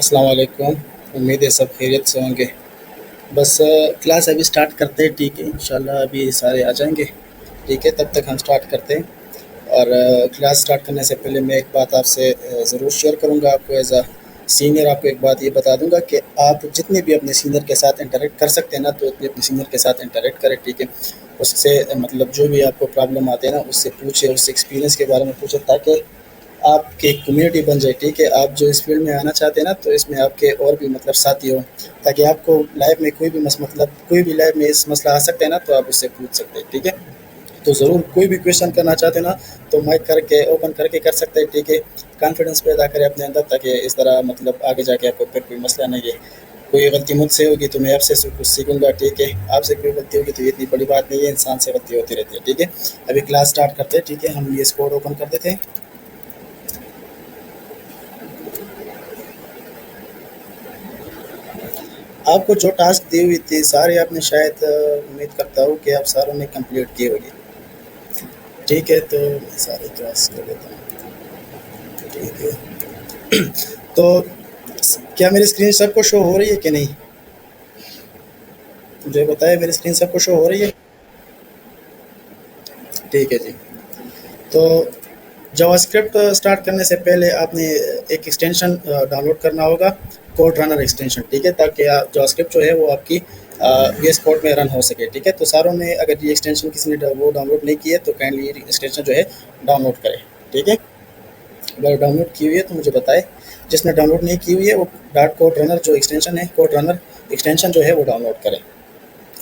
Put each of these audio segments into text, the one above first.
अस्सलाम वालेकुम। उम्मीद है सब खैरियत से होंगे। बस क्लास अभी स्टार्ट करते हैं, ठीक है? इंशाल्लाह अभी सारे आ जाएंगे, ठीक है? तब तक हम स्टार्ट करते हैं। और क्लास स्टार्ट करने से पहले मैं एक बात आपसे ज़रूर शेयर करूंगा। आपको एज अ सीनियर आपको एक बात ये बता दूंगा कि आप जितने भी अपने सीनियर के साथ इंटरेक्ट कर सकते हैं ना, तो उतने अपने सीनियर के साथ इंटरेक्ट करें, ठीक है? उससे मतलब जो भी आपको प्रॉब्लम आते हैं ना, उससे पूछे, उससे एक्सपीरियंस के बारे में पूछे, ताकि आपकी एक कम्युनिटी बन जाए, ठीक है? आप जो इस फील्ड में आना चाहते हैं ना, तो इसमें आपके और भी मतलब साथी हों, ताकि आपको लाइफ में कोई भी मतलब कोई भी लाइफ में इस मसला आ सकता है ना, तो आप उससे पूछ सकते हैं, ठीक है? तो ज़रूर कोई भी क्वेश्चन करना चाहते हैं ना, तो माइक करके ओपन करके कर सकते हैं, ठीक है? कॉन्फिडेंस पैदा करें अपने अंदर, ताकि इस तरह मतलब आगे जाके आपको फिर कोई मसला नहीं है। कोई गलती मुझसे होगी तो मैं आपसे कुछ सीखूंगा, ठीक है? आपसे कोई गलती होगी तो ये इतनी बड़ी बात नहीं है, इंसान से गलती होती रहती है, ठीक है? अभी क्लास स्टार्ट करते हैं, ठीक है? हम ये कोड ओपन कर देते हैं। आपको जो टास्क दी हुई थी सारे आपने शायद उम्मीद करता हूँ कि आप सारों ने कंप्लीट किए होंगे, ठीक है? तो मैं सारे टास्क कर देता हूँ, ठीक है? तो क्या मेरी स्क्रीन सबको शो हो रही है कि नहीं? मुझे बताए, मेरी स्क्रीन सबको शो हो रही है? ठीक है जी। तो जावास्क्रिप्ट स्टार्ट करने से पहले आपने एक एक्सटेंशन डाउनलोड करना होगा, कोड रनर एक्सटेंशन, ठीक है? ताकि जावास्क्रिप्ट जो है वो आपकी वीएस कोड में रन हो सके, ठीक है? तो सारों ने अगर ये एक्सटेंशन किसी ने वो डाउनलोड नहीं की है, तो काइंडली ये एक्सटेंशन जो है डाउनलोड करें, ठीक है? अगर डाउनलोड की हुई है तो मुझे बताएं। जिसने डाउनलोड नहीं की हुई है वो डॉट कोड रनर जो एक्सटेंशन है, कोड रनर एक्सटेंशन जो है वो डाउनलोड करें।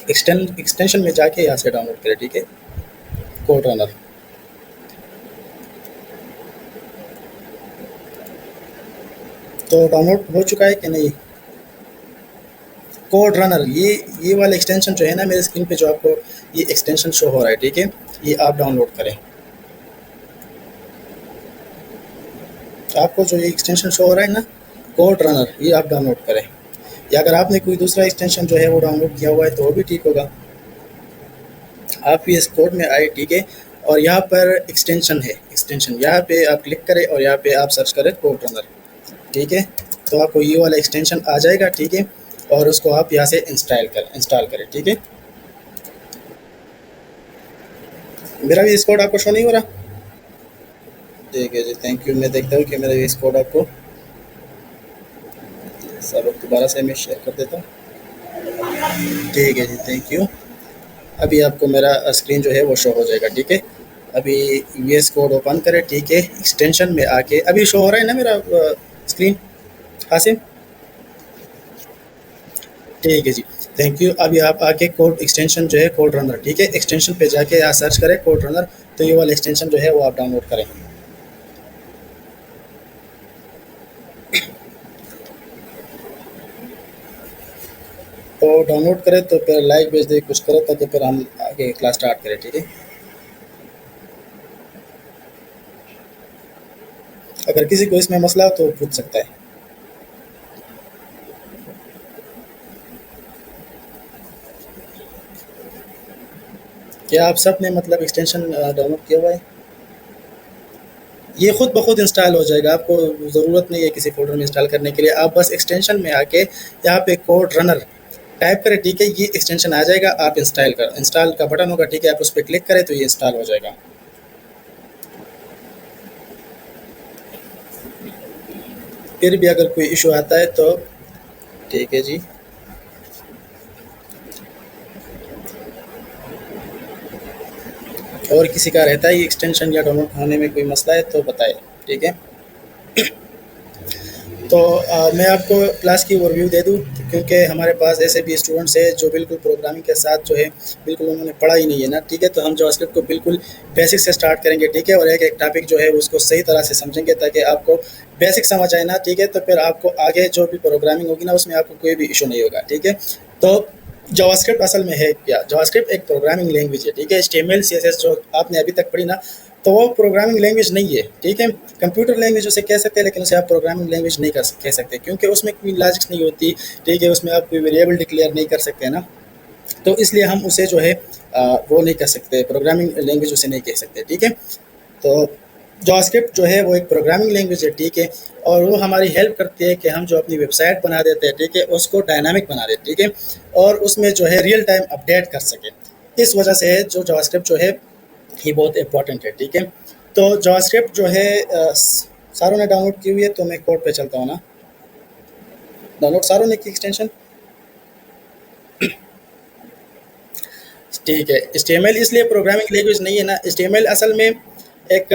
एक्सटेंशन में जाके यहाँ से डाउनलोड करें, ठीक है? Code runner. तो डाउनलोड हो चुका है कि नहीं? कोड रनर, ये वाला एक्सटेंशन जो है ना, मेरे स्क्रीन पे जो आपको ये एक्सटेंशन शो हो रहा है, ठीक है? ये आप डाउनलोड करें। आपको जो ये एक्सटेंशन शो हो रहा है ना, कोड रनर, ये आप डाउनलोड करें। या अगर आपने कोई दूसरा एक्सटेंशन जो है वो डाउनलोड किया हुआ है तो वो भी ठीक होगा। आप ये इस कोड में आए, ठीक है? और यहाँ पर एक्सटेंशन है, एक्सटेंशन यहाँ पे आप क्लिक करें और यहाँ पे आप सर्च करें कोड रनर, ठीक है? तो आपको ये वाला एक्सटेंशन आ जाएगा, ठीक है? और उसको आप यहाँ से इंस्टॉल करें, ठीक है? मेरा भी इस कोड आपको शो नहीं हो रहा? ठीक है जी, थैंक यू। मैं देखता हूँ कि मेरा इस कोड आपको सब दोबारा से मैं शेयर कर देता हूँ। ठीक है जी, थैंक यू। अभी आपको मेरा स्क्रीन जो है वो शो हो जाएगा, ठीक है? अभी वीएस कोड ओपन करें, ठीक है? एक्सटेंशन में आके अभी शो हो रहा है ना मेरा स्क्रीन, हासिम? ठीक है जी, थैंक यू। अभी आप आके कोड एक्सटेंशन जो है कोड रनर, ठीक है? एक्सटेंशन पे जाके यहाँ सर्च करें कोड रनर, तो ये वाला एक्सटेंशन जो है वो आप डाउनलोड करें। तो डाउनलोड करें तो फिर लाइक भेज दे, कुछ करो, ताकि फिर हम आगे क्लास स्टार्ट करें, ठीक है? अगर किसी को इसमें मसला हो तो पूछ सकता है। क्या आप सब ने मतलब एक्सटेंशन डाउनलोड किया हुआ है? ये खुद ब खुद इंस्टॉल हो जाएगा, आपको ज़रूरत नहीं है किसी फ़ोल्डर में इंस्टॉल करने के लिए। आप बस एक्सटेंशन में आके यहाँ पे कोड रनर टाइप करें, ठीक है? ये एक्सटेंशन आ जाएगा, आप इंस्टॉल का बटन होगा, ठीक है? आप उस पर क्लिक करें तो ये इंस्टॉल हो जाएगा। फिर भी अगर कोई इशू आता है तो ठीक है जी। और किसी का रहता है ये एक्सटेंशन या डाउनलोड होने में कोई मसला है तो बताएं, ठीक है? तो मैं आपको क्लास की ओवरव्यू दे दूँ, क्योंकि हमारे पास ऐसे भी स्टूडेंट्स हैं जो बिल्कुल प्रोग्रामिंग के साथ जो है बिल्कुल उन्होंने पढ़ा ही नहीं है ना, ठीक है? तो हम जावास्क्रिप्ट को बिल्कुल बेसिक से स्टार्ट करेंगे, ठीक है? और एक एक टॉपिक जो है उसको सही तरह से समझेंगे, ताकि आपको बेसिक समझ आए ना, ठीक है? तो फिर आपको आगे जो भी प्रोग्रामिंग होगी ना, उसमें आपको कोई भी इशू नहीं होगा, ठीक है? तो जावास्क्रिप्ट असल में है क्या? जावास्क्रिप्ट एक प्रोग्रामिंग लैंग्वेज है, ठीक है? एचटीएमएल सीएसएस जो आपने अभी तक पढ़ी ना, तो वो प्रोग्रामिंग लैंग्वेज नहीं है, ठीक है? कंप्यूटर लैंग्वेज उसे कह सकते हैं, लेकिन उसे आप प्रोग्रामिंग लैंग्वेज नहीं कह सकते, क्योंकि उसमें कोई लॉजिक्स नहीं होती, ठीक है? उसमें आप कोई वेरिएबल डिक्लेयर नहीं कर सकते ना, तो इसलिए हम उसे जो है वो नहीं कह सकते, प्रोग्रामिंग लैंग्वेज उसे नहीं कह सकते, ठीक है? तो जावास्क्रिप्ट जो है वो एक प्रोग्रामिंग लैंग्वेज है, ठीक है, और वो हमारी हेल्प करती है कि हम जो अपनी वेबसाइट बना देते हैं, ठीक है, उसको डायनामिक बना देते हैं, ठीक है, और उसमें जो है रियल टाइम अपडेट कर सकें। इस वजह से जो जावास्क्रिप्ट जो है ये बहुत इंपॉर्टेंट है, ठीक है। तो जावास्क्रिप्ट जो है सारों ने डाउनलोड की हुई है, तो मैं कोड पे चलता हूँ ना। डाउनलोड सारों ने की एक्सटेंशन, ठीक है। HTML इसलिए प्रोग्रामिंग लैंग्वेज नहीं है ना, HTML असल में एक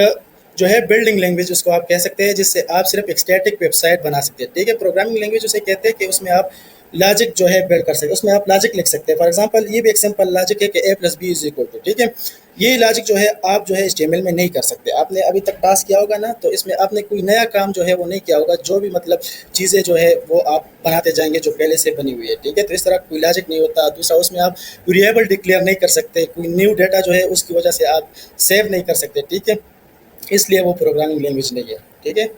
जो है बिल्डिंग लैंग्वेज उसको आप कह सकते हैं, जिससे आप सिर्फ एक स्टैटिक वेबसाइट बना सकते हैं, ठीक है। प्रोग्रामिंग लैंग्वेज उसे कहते हैं कि उसमें आप लॉजिक जो है बिल्ड कर सकते हैं, उसमें आप लॉजिक लिख सकते हैं। फॉर एग्जांपल ये भी एक सिंपल लॉजिक है कि a+b=, ठीक है। ये लॉजिक जो है आप जो है HTML में नहीं कर सकते। आपने अभी तक टास्क किया होगा ना, तो इसमें आपने कोई नया काम जो है वो नहीं किया होगा, जो भी मतलब चीज़ें जो है वो आप बनाते जाएंगे जो पहले से बनी हुई है, ठीक है। तो इस तरह कोई लॉजिक नहीं होता। दूसरा, उसमें आप वेरिएबल डिक्लेयर नहीं कर सकते, कोई न्यू डेटा जो है उसकी वजह से आप सेव नहीं कर सकते, ठीक है। इसलिए वो प्रोग्रामिंग लैंग्वेज नहीं है, ठीक है।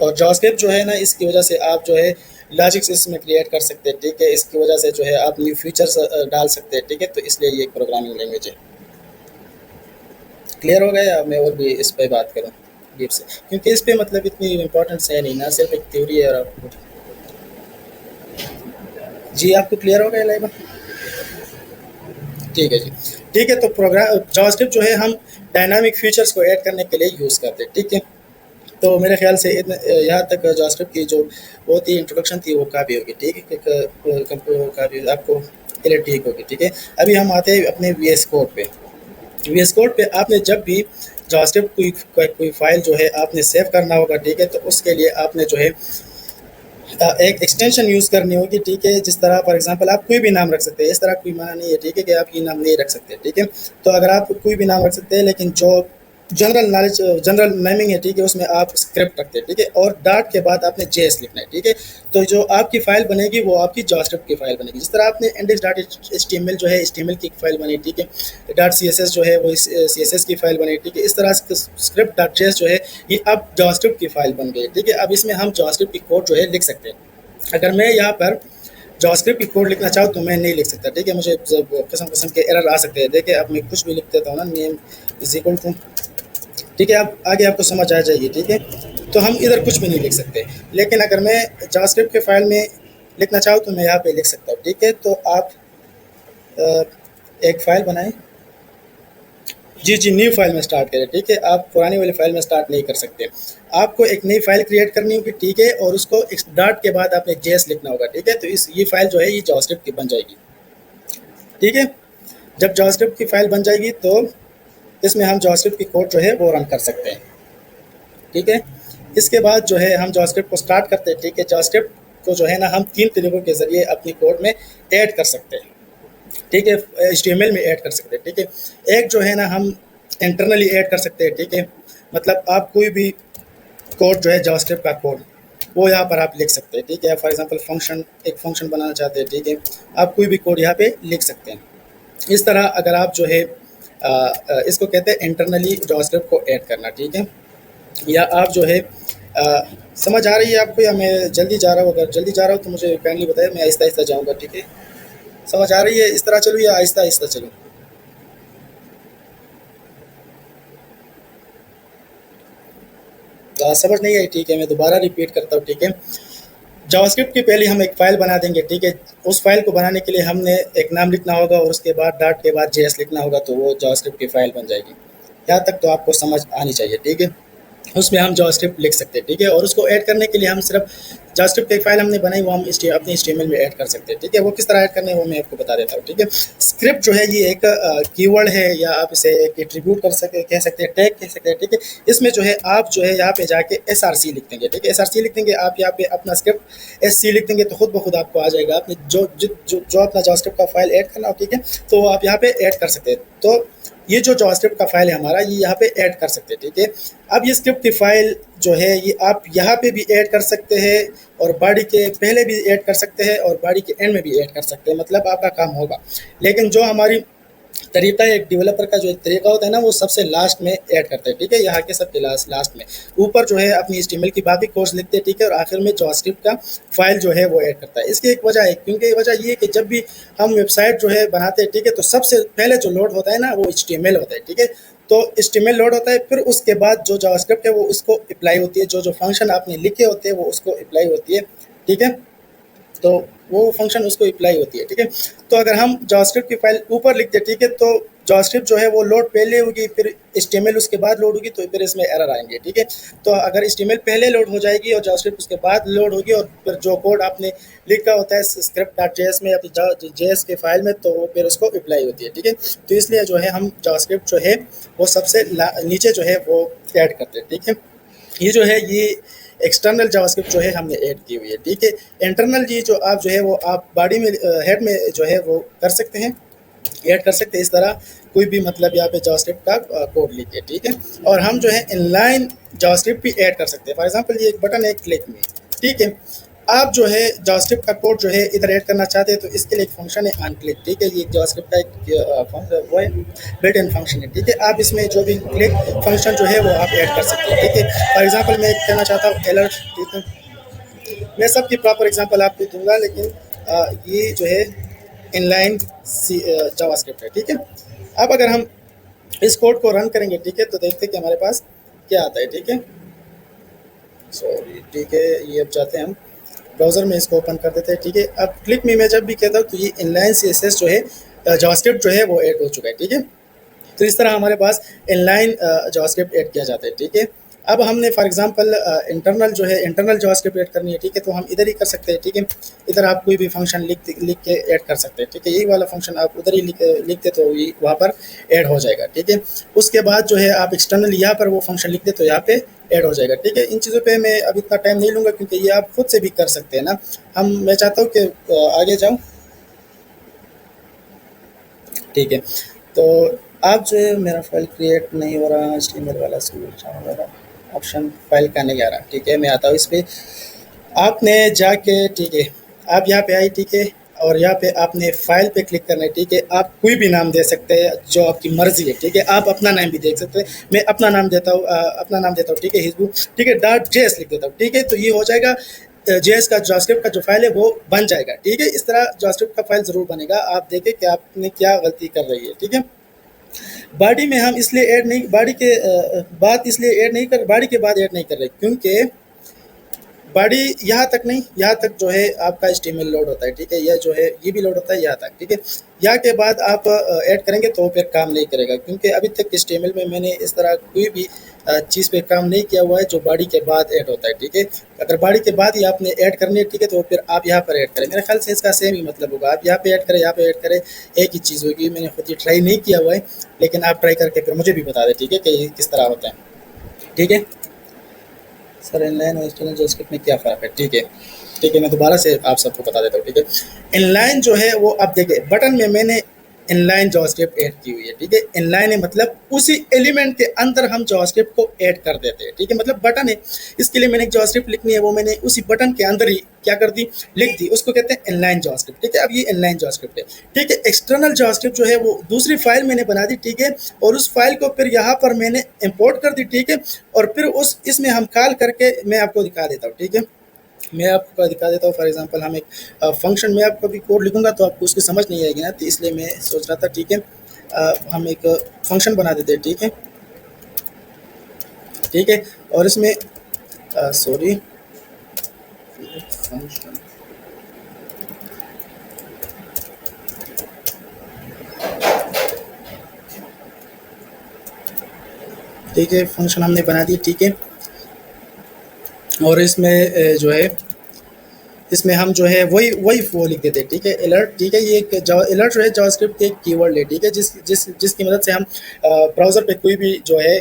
और जावास्क्रिप्ट जो है ना, इसकी वजह से आप जो है लॉजिक्स इसमें क्रिएट कर सकते हैं, ठीक है। इसकी वजह से जो है आप न्यू फीचर्स डाल सकते हैं, ठीक है। तो इसलिए ये एक प्रोग्रामिंग लैंग्वेज है। क्लियर हो गया, या मैं और भी इस पे बात करूँ डीप से, क्योंकि इस पे मतलब इतनी इम्पोर्टेंस है नहीं ना, सिर्फ एक थ्योरी है। और आपको जी, आपको क्लियर हो गया लाइबा? ठीक है जी, ठीक है। तो प्रोग्राम जावास्क्रिप्ट जो है हम डायनामिक फीचर्स को ऐड करने के लिए यूज़ करते हैं, ठीक है। तो मेरे ख्याल से यहाँ तक जावास्क्रिप्ट की जो बहुत ही इंट्रोडक्शन थी वो काफ़ी होगी, ठीक है। काफ़ी आपको क्लियर ठीक होगी, ठीक है। अभी हम आते हैं अपने VS कोड पे। VS कोड पे आपने जब भी जावास्क्रिप्ट कोई फाइल जो है आपने सेव करना होगा, ठीक है, तो उसके लिए आपने जो है एक एक्सटेंशन यूज़ करनी होगी, ठीक है। जिस तरह फॉर एग्जांपल आप कोई भी नाम रख सकते हैं, इस तरह कोई माना नहीं है, ठीक है, कि आप ये नाम नहीं रख सकते, ठीक है। तो अगर आप कोई भी नाम रख सकते हैं, लेकिन जो जनरल नॉलेज जनरल नेमिंग है, ठीक है, उसमें आप स्क्रिप्ट रखते हैं, ठीक है, और डॉट के बाद आपने जेएस लिखना है, ठीक है। तो जो आपकी फाइल बनेगी वो आपकी जावास्क्रिप्ट की फाइल बनेगी। जिस तरह आपने इंडेक्स डॉट एच जो है HTML की फाइल बनी, ठीक है, डॉट CSS जो है वो CSS की फाइल बनी, ठीक है। इस तरह स्क्रिप्ट डॉट जेएस जो है ये अब जावास्क्रिप्ट की फाइल बन गई, ठीक है। अब इसमें हम जावास्क्रिप्ट की कोड जो है लिख सकते हैं। अगर मैं यहाँ पर जावास्क्रिप्ट की कोड लिखना चाहूँ तो मैं नहीं लिख सकता, ठीक है। मुझे किस्म किस्म के एरर आ सकते हैं। देखिए, अब मैं कुछ भी लिख देता हूँ ना, नेम इज इक्वल टू, ठीक है। अब आगे आपको समझ आ जाएगी, ठीक है। तो हम इधर कुछ भी नहीं लिख सकते, लेकिन अगर मैं जावास्क्रिप्ट के फाइल में लिखना चाहूँ तो मैं यहाँ पे लिख सकता हूँ, ठीक है। तो आप अ, एक फ़ाइल बनाएं। जी जी, न्यू फाइल में स्टार्ट करें, ठीक है। आप पुरानी वाली फाइल में स्टार्ट नहीं कर सकते। आपको एक नई फाइल क्रिएट करनी होगी, ठीक है, और उसको एक डॉट के बाद आपने जेएस लिखना होगा, ठीक है। तो इस ये फाइल जो है ये जावास्क्रिप्ट की बन जाएगी, ठीक है। जब जावास्क्रिप्ट की फाइल बन जाएगी तो इसमें हम जावास्क्रिप्ट की कोड जो है वो रन कर सकते हैं, ठीक है। इसके बाद जो है हम जावास्क्रिप्ट को स्टार्ट करते हैं, ठीक है। जावास्क्रिप्ट को जो है ना हम 3 तरीकों के ज़रिए अपनी कोड में ऐड कर सकते हैं, ठीक है। HTML में ऐड कर सकते हैं, ठीक है। एक जो है ना हम इंटरनली ऐड कर सकते हैं, ठीक है। मतलब आप कोई भी कोड जो है जावास्क्रिप्ट का कोड वो यहाँ पर आप लिख सकते हैं, ठीक है। फॉर एग्जांपल फंक्शन, एक फंक्शन बनाना चाहते हैं, ठीक है, आप कोई भी कोड यहाँ पे लिख सकते हैं। इस तरह अगर आप जो है इसको कहते हैं इंटरनली जावास्क्रिप्ट को ऐड करना, ठीक है। या आप जो है समझ आ रही है आपको, या मैं जल्दी जा रहा हूँ? अगर जल्दी जा रहा हूँ तो मुझे काइंडली बताइए, मैं आहिस्ता आहिस्ता जाऊँगा, ठीक है। समझ आ रही है? इस तरह चलूँ या आहिस्ता आहिस्ता चलूँ? समझ नहीं आई, ठीक है, मैं दोबारा रिपीट करता हूँ, ठीक है। जावास्क्रिप्ट की पहले हम एक फ़ाइल बना देंगे, ठीक है। उस फाइल को बनाने के लिए हमने एक नाम लिखना होगा और उसके बाद डॉट के बाद जेएस लिखना होगा, तो वो जावास्क्रिप्ट की फ़ाइल बन जाएगी। यहाँ तक तो आपको समझ आनी चाहिए, ठीक है। उसमें हम जावास्क्रिप्ट लिख सकते हैं, ठीक है। और उसको ऐड करने के लिए हम सिर्फ जावास्क्रिप्ट की एक फाइल हमने बनाई, वो हम अपने HTML में ऐड कर सकते हैं, ठीक है। वो किस तरह ऐड करने हैं वो मैं आपको बता देता हूँ, ठीक है। स्क्रिप्ट जो है ये एक कीवर्ड है, या आप इसे एक एट्रीब्यूट कह सकते हैं, टैग कह सकते हैं, ठीक है। इसमें जो है आप जो है यहाँ पे जाके SRC लिख देंगे, ठीक है। SRC लिख देंगे आप यहाँ पे अपना स्क्रिप्ट SC लिख देंगे, तो खुद ब खुद आपको आ जाएगा। आपने जो अपना जावास्क्रिप्ट का फाइल ऐड करना हो, ठीक है, तो वो आप यहाँ पे ऐड कर सकते हैं। तो ये जो जावास्क्रिप्ट का फाइल है हमारा, ये यहाँ पे ऐड कर सकते हैं, ठीक है। अब ये स्क्रिप्ट की फाइल जो है ये आप यहाँ पे भी ऐड कर सकते हैं, और बॉडी के पहले भी ऐड कर सकते हैं, और बॉडी के एंड में भी ऐड कर सकते हैं, मतलब आपका काम होगा। लेकिन जो हमारी तरीका है, एक डेवलपर का जो एक तरीका होता है ना, वो सबसे लास्ट में ऐड करते हैं, ठीक है। यहाँ के सबके लास्ट में ऊपर जो है अपनी HTML की बाकी कोर्स लिखते हैं, ठीक है, और आखिर में जावास्क्रिप्ट का फाइल जो है वो ऐड करता है। इसकी एक वजह है, क्योंकि वजह ये है कि जब भी हम वेबसाइट जो है बनाते हैं, ठीक है, तो सबसे पहले जो लोड होता है ना वो HTML होता है, ठीक है। तो HTML लोड होता है, फिर उसके बाद जो जावास्क्रिप्ट है वो उसको अप्लाई होती है, जो जो फंक्शन आपने लिखे होते हैं वो उसको अप्लाई होती है, ठीक है। तो वो फंक्शन उसको अप्लाई होती है, ठीक है। तो अगर हम जावास्क्रिप्ट की फाइल ऊपर लिखते हैं, ठीक है, तो जावास्क्रिप्ट जो है वो लोड पहले होगी, फिर HTML उसके बाद लोड होगी, तो फिर इसमें एरर आएंगे, ठीक है। तो अगर HTML पहले लोड हो जाएगी और जावास्क्रिप्ट उसके बाद लोड होगी, और फिर जो कोड आपने लिखा होता है script.js में या JS के फाइल में, तो वो फिर उसको अप्लाई होती है, ठीक है। तो इसलिए जो है हम जावास्क्रिप्ट जो है वो सबसे नीचे जो है वो ऐड करते हैं, ठीक है। ये जो है ये एक्सटर्नल जावास्क्रिप्ट जो है हमने ऐड की हुई है, ठीक है। इंटरनल ये जो आप जो है वो आप बॉडी में हेड में जो है वो कर सकते हैं, ऐड कर सकते हैं इस तरह कोई भी, मतलब यहाँ पे जावास्क्रिप्ट का कोड लिख के, ठीक है। और हम जो है इनलाइन जावास्क्रिप्ट भी ऐड कर सकते हैं। फॉर एग्जांपल ये एक बटन है क्लिक में, ठीक है। आप जो है जावास्क्रिप्ट का कोड जो है इधर ऐड करना चाहते हैं, तो इसके लिए एक फंक्शन है अनक्लिक, ठीक है। ये जावास्क्रिप्ट का एक वो है बिल्ट इन फंक्शन है, ठीक है। आप इसमें जो भी क्लिक फंक्शन जो है वो आप ऐड कर सकते हैं, ठीक है। फॉर एग्जांपल मैं कहना चाहता हूँ अलर्ट, ठीक है। मैं सबकी प्रॉपर एग्जांपल आपको दूंगा, लेकिन ये जो है इनलाइन जावास्क्रिप्ट है, ठीक है। अब अगर हम इस कोड को रन करेंगे, ठीक है, तो देखते हैं कि हमारे पास क्या आता है, ठीक है। सॉरी, ठीक है, ये अब जाते हैं हम ब्राउज़र में, इसको ओपन कर देते हैं, ठीक है। अब क्लिक में मैं जब भी कहता हूँ तो ये इनलाइन CSS जो है जावास्क्रिप्ट जो है वो ऐड हो चुका है, ठीक है। तो इस तरह हमारे पास इनलाइन जावास्क्रिप्ट ऐड किया जाता है, ठीक है। अब हमने फॉर एग्जांपल इंटरनल जो है इंटरनल जावास्क्रिप्ट ऐड करनी है, ठीक है, तो हम इधर ही कर सकते हैं, ठीक है। इधर आप कोई भी फंक्शन लिख के ऐड कर सकते हैं, ठीक है। यही वाला फंक्शन आप उधर ही लिखते तो ये वहाँ पर ऐड हो जाएगा, ठीक है। उसके बाद जो है आप एक्सटर्नल यहाँ पर वो फंक्शन लिख दे तो यहाँ पे ऐड हो जाएगा, ठीक है। इन चीज़ों पे मैं अब इतना टाइम नहीं लूँगा, क्योंकि ये आप खुद से भी कर सकते हैं ना। मैं चाहता हूँ कि आगे जाऊँ, ठीक है। तो आप जो है मेरा फाइल क्रिएट नहीं हो रहा, HTML वाला मेरा ऑप्शन फाइल का नहीं आ रहा, ठीक है। मैं आता हूँ इस पर, आपने जाके, ठीक है, आप यहाँ पे आए, ठीक है। और यहाँ पे आपने फाइल पे क्लिक करना है, ठीक है। आप कोई भी नाम दे सकते हैं जो आपकी मर्जी है, ठीक है। आप अपना नाम भी देख सकते हैं, मैं अपना नाम देता हूँ, अपना नाम देता हूँ, ठीक है, हिजबू, ठीक है, .js लिख देता हूँ, ठीक है। तो ये हो जाएगा JS का जावास्क्रिप्ट का जो फाइल है वो बन जाएगा, ठीक है। इस तरह जावास्क्रिप्ट का फाइल ज़रूर बनेगा, आप देखें कि आपने क्या गलती कर रही है, ठीक है। बॉडी में हम इसलिए ऐड नहीं, बॉडी के बाद इसलिए ऐड नहीं कर, बॉडी के बाद ऐड नहीं कर रहे, क्योंकि बॉडी यहाँ तक नहीं, यहाँ तक जो है आपका HTML लोड होता है, ठीक है। यह जो है ये भी लोड होता है यहाँ तक, ठीक है। यहाँ के बाद आप ऐड करेंगे तो फिर काम नहीं करेगा, क्योंकि अभी तक HTML में मैंने इस तरह कोई भी चीज़ पे काम नहीं किया हुआ है जो बॉडी के बाद ऐड होता है, ठीक है। अगर बॉडी के बाद ही आपने ऐड करनी है, ठीक है, तो फिर आप यहाँ पर ऐड करें। मेरे ख्याल से इसका सेम ही मतलब होगा, आप यहाँ पे ऐड करें, यहाँ पे ऐड करें, एक ही चीज़ होगी। मैंने खुद ये ट्राई नहीं किया हुआ है, लेकिन आप ट्राई करके फिर मुझे भी बता दें, ठीक है, कि किस तरह होता है, ठीक है। सर इनलाइन और एक्सटर्नल जावास्क्रिप्ट में क्या फ़र्क है, ठीक है, ठीक है। मैं दोबारा से आप सबको बता देता हूँ, ठीक है। इनलाइन जो है वो, अब देखिए बटन में मैंने इनलाइन जावास्क्रिप्ट ऐड की हुई है, ठीक है। इनलाइन है मतलब उसी एलिमेंट के अंदर हम जावास्क्रिप्ट को ऐड कर देते हैं, ठीक है। मतलब बटन है, इसके लिए मैंने एक जावास्क्रिप्ट लिखनी है, वो मैंने उसी बटन के अंदर ही क्या कर दी, लिख दी, उसको कहते हैं इनलाइन जावास्क्रिप्ट, ठीक है। अब ये इनलाइन जावास्क्रिप्ट है, ठीक है। एक्सटर्नल जावास्क्रिप्ट जो है वो दूसरी फाइल मैंने बना दी, ठीक है, और उस फाइल को फिर यहाँ पर मैंने इंपोर्ट कर दी, ठीक है। और फिर उस इसमें हम कॉल करके मैं आपको दिखा देता हूँ, ठीक है। मैं आपको दिखा देता हूँ। फॉर एग्जांपल हम एक फंक्शन में आपको भी कोड लिखूंगा तो आपको उसकी समझ नहीं आएगी ना, तो इसलिए मैं सोच रहा था, ठीक है, हम एक फंक्शन बना देते हैं, ठीक है, ठीक है। और इसमें सॉरी फंक्शन, ठीक है, फंक्शन हमने बना दी, ठीक है। और इसमें जो है इसमें हम जो है वही वही वो लिख देते हैं, ठीक है, अलर्ट, ठीक है। ये एक अलर्ट जो है जावास्क्रिप्ट के एक कीवर्ड है, ठीक है, जिसकी मदद से हम ब्राउज़र पे कोई भी जो है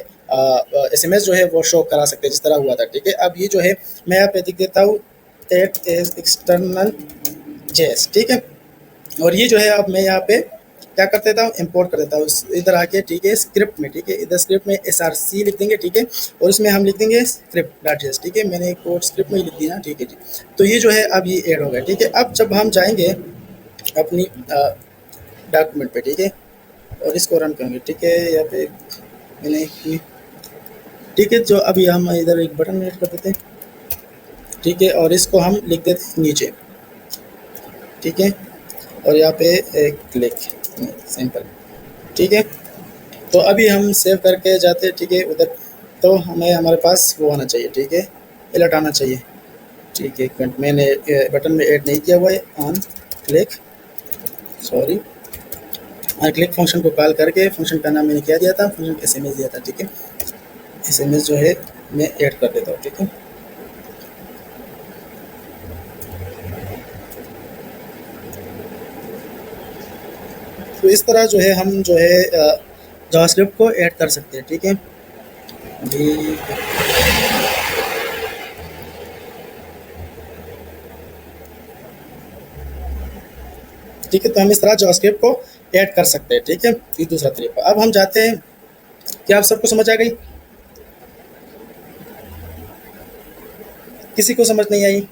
SMS जो है वो शो करा सकते हैं, जिस तरह हुआ था, ठीक है। अब ये जो है मैं यहाँ पे लिख देता हूँ एट एक्सटर्नल JS, ठीक है। और ये जो है अब मैं यहाँ पे क्या कर देता हूँ, इंपोर्ट कर देता हूँ इधर आके, ठीक है, स्क्रिप्ट में, ठीक है। इधर स्क्रिप्ट में SRC लिख देंगे, ठीक है। और इसमें हम लिख देंगे script.js, ठीक है। मैंने कोड स्क्रिप्ट में ही लिख दी ना, ठीक है जी। तो ये जो है अब ये ऐड हो गया, ठीक है। अब जब हम जाएंगे अपनी डॉक्यूमेंट पे, ठीक है, और इसको रन करेंगे, ठीक है, यहाँ पे मैंने ठीक है, जो अभी हम इधर एक बटन ऐड कर देते हैं, ठीक है। और इसको हम लिख देते हैं नीचे, ठीक है। और यहाँ पे एक क्लिक सिंपल, ठीक है। तो अभी हम सेव करके जाते हैं, ठीक है, उधर। तो हमें हमारे पास वो आना चाहिए, ठीक है, अलर्ट आना चाहिए। ठीक है, एक मिनट, मैंने बटन में ऐड नहीं किया हुआ है on click, sorry. On click function को कॉल करके फंक्शन का नाम मैंने क्या दिया था, फंक्शन एसएमएस दिया था, ठीक है। एसएमएस जो है मैं ऐड कर देता हूँ, ठीक है। तो इस तरह जो है हम जो है जावास्क्रिप्ट को ऐड कर सकते हैं, ठीक है। अभी ठीक है, तो हम इस तरह जावास्क्रिप्ट को ऐड कर सकते हैं, ठीक है। ये दूसरा तरीका। अब हम जाते हैं, क्या आप सबको समझ आ गई? किसी को समझ नहीं आई?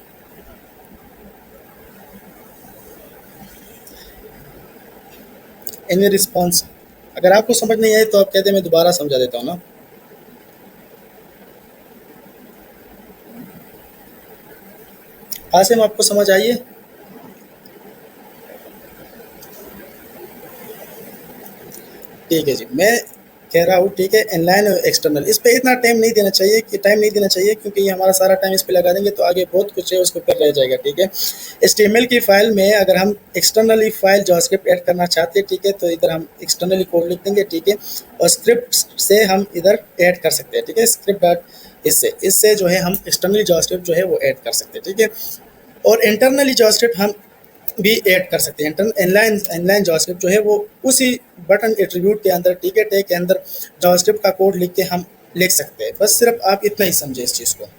Any response? अगर आपको समझ नहीं आई तो आप कहते हैं मैं दोबारा समझा देता हूँ ना। आसिम, आपको समझ आई है? ठीक है जी, मैं कह रहा हूँ, ठीक है, इनलाइन और एक्सटर्नल, इस पे इतना टाइम नहीं देना चाहिए, क्योंकि ये हमारा सारा टाइम इस पे लगा देंगे तो आगे बहुत कुछ है उसके ऊपर रह जाएगा, ठीक है। एचटीएमएल की फाइल में अगर हम एक्सटर्नली फाइल जावास्क्रिप्ट ऐड करना चाहते हैं, ठीक है, तो इधर हम एक्सटर्नली कोड लिख देंगे, ठीक है, और स्क्रिप्ट से हम इधर ऐड कर सकते हैं, ठीक है, स्क्रिप्ट डॉट इससे इससे जो है हम एक्सटर्नली जावास्क्रिप्ट जो है वो ऐड कर सकते हैं, ठीक है। और इंटरनली जावास्क्रिप्ट हम भी ऐड कर सकते हैं। इनलाइन इनलाइन जावास्क्रिप्ट जो है वो उसी बटन एट्रीब्यूट के अंदर, ठीक है, टैग के अंदर जावास्क्रिप्ट का कोड लिख के हम लिख सकते हैं। बस सिर्फ आप इतना ही समझे इस चीज़ को,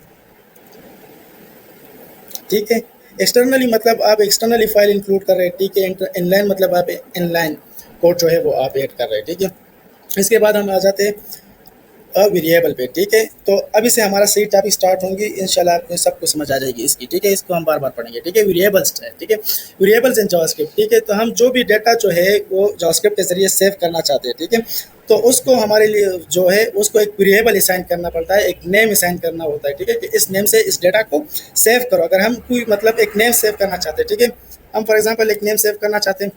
ठीक है। एक्सटर्नली मतलब आप एक्सटर्नली फाइल इंक्लूड कर रहे हैं, ठीक है। इनलाइन मतलब आप इनलाइन कोड जो है वो आप ऐड कर रहे हैं, ठीक है। इसके बाद हम आ जाते हैं वेरिएबल पे, ठीक है। तो अभी से हमारा सही टॉपिक स्टार्ट होंगी, इंशाल्लाह आपको सब कुछ समझ आ जाएगी इसकी, ठीक है। इसको हम बार बार पढ़ेंगे, ठीक है। वेरिएबल्स है, ठीक है, वेरिएबल्स इन जावास्क्रिप्ट, ठीक है। तो हम जो भी डाटा जो है वो जावास्क्रिप्ट के जरिए सेव करना चाहते हैं, ठीक है। तो उसको हमारे लिए जो है उसको एक वेरिएबल असाइन करना पड़ता है, एक नेम असाइन करना होता है, ठीक है, कि इस नेम से इस डाटा को सेव करो। अगर हम कोई मतलब एक नेम सेव करना चाहते हैं, ठीक है, हम फॉर एग्जाम्पल एक नेम सेव करना चाहते हैं,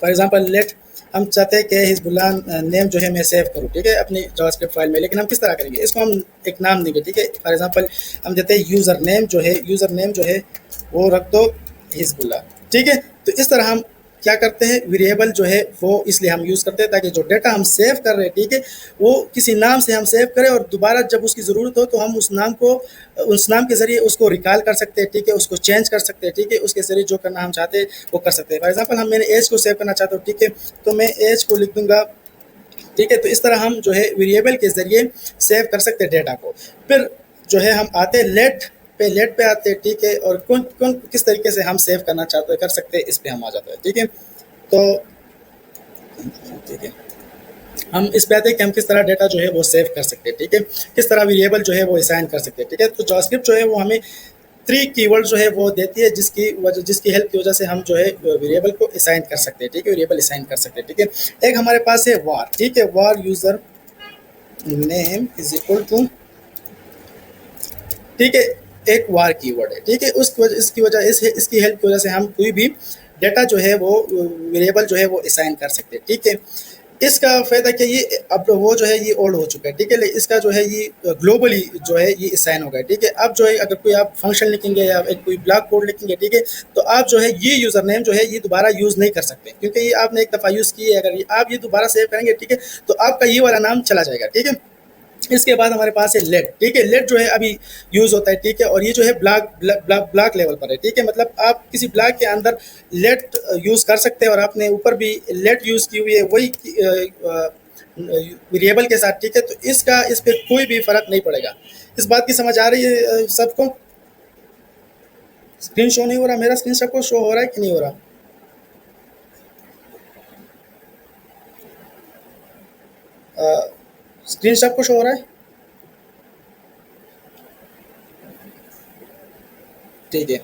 फॉर एग्जाम्पल लेट, हम चाहते हैं कि हिजबुल्लाह नेम जो है मैं सेव करूँ, ठीक है, अपनी जावास्क्रिप्ट फाइल में। लेकिन हम किस तरह करेंगे, इसको हम एक नाम देंगे, ठीक है। फॉर एग्जांपल हम देते हैं यूज़र नेम जो है, यूज़र नेम जो है वो रख दो हिजबुल्लाह, ठीक है। तो इस तरह हम क्या करते हैं, वेरिएबल जो है वो इसलिए हम यूज़ करते हैं ताकि जो डाटा हम सेव कर रहे हैं, ठीक है, वो किसी नाम से हम सेव करें और दोबारा जब उसकी ज़रूरत हो तो हम उस नाम को, उस नाम के ज़रिए उसको रिकॉल कर सकते हैं, ठीक है, उसको चेंज कर सकते हैं, ठीक है, उसके ज़रिए जो करना हम चाहते हैं वो कर सकते हैं। फॉर एग्जांपल हम, मैंने एज को सेव करना चाहता हूँ, ठीक है, तो मैं एज को लिख दूंगा, ठीक है। तो इस तरह हम जो है वेरिएबल के ज़रिए सेव कर सकते हैं डाटा को। फिर जो है हम आते हैं लेट पे आते हैं, ठीक है, और कौन कौन किस तरीके से हम सेव करना चाहते हैं कर सकते हैं, इस पे हम आ जाते हैं, ठीक है। तो ठीक है, हम इस पे आते हैं कि हम किस तरह डाटा जो है वो सेव कर सकते हैं, ठीक है, किस तरह वेरिएबल जो है वो असाइन कर सकते हैं, ठीक है। तो जावास्क्रिप्ट जो है वो हमें 3 कीवर्ड जो है वो देती है, जिसकी हेल्प की वजह से हम जो है वेरिएबल को असाइन कर सकते हैं, ठीक है, वेरिएबल असाइन कर सकते हैं, ठीक है। एक हमारे पास है वार, ठीक है, var user name is equal to, ठीक है, एक वार कीवर्ड है, ठीक है। इसकी वजह इसकी हेल्प की वजह से हम कोई भी डाटा जो है वो वेरिएबल जो है वो असाइन कर सकते हैं, ठीक है। इसका फ़ायदा क्या, ये अब वो जो है ये ओल्ड हो चुका है, ठीक है, लेकिन इसका जो है ये ग्लोबली जो है ये असाइन हो गया, ठीक है। अब जो है अगर कोई आप फंक्शन लिखेंगे या एक कोई ब्लॉक कोड लिखेंगे, ठीक है, तो आप जो है ये यूज़र नेम जो है ये दोबारा यूज़ नहीं कर सकते, क्योंकि ये आपने एक दफ़ा यूज़ की है। अगर आप ये दोबारा सेव करेंगे, ठीक है, तो आपका ये वाला नाम चला जाएगा, ठीक है। इसके बाद हमारे पास है लेट, ठीक है, लेट जो है अभी यूज़ होता है, ठीक है, और ये जो है ब्लॉक लेवल पर है, ठीक है। मतलब आप किसी ब्लॉक के अंदर लेट यूज़ कर सकते हैं, और आपने ऊपर भी लेट यूज़ की हुई है वही वेरिएबल के साथ, ठीक है। तो इसका इस पर कोई भी फ़र्क नहीं पड़ेगा। इस बात की समझ आ रही है सबको? स्क्रीन शो नहीं हो रहा, मेरा स्क्रीन सबको शो हो रहा है कि नहीं हो रहा? स्क्रीन सबको शो हो रहा है, ठीक है।